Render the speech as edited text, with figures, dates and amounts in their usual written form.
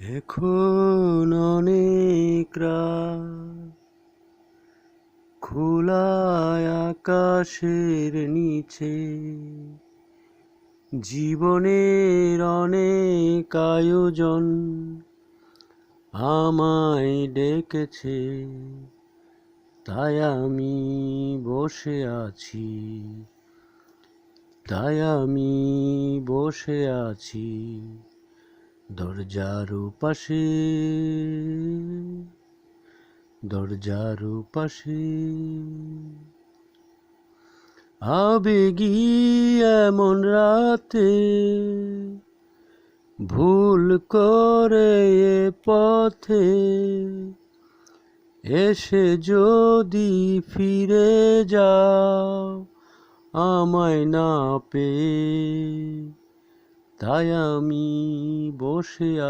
এখন অনেক রাত, খোলা আকাশের নিচে জীবনের অনেক আয়োজন আমায় ডেকেছে, তাই আমি বসে আছি, তাই আমি বসে আছি দরজার পাশে, দরজার পাশে। আবেগী এমন রাতে ভুল করে এ পথে এসে যদি ফিরে যাও আমায় না পেয়ে, তাই আমি বসে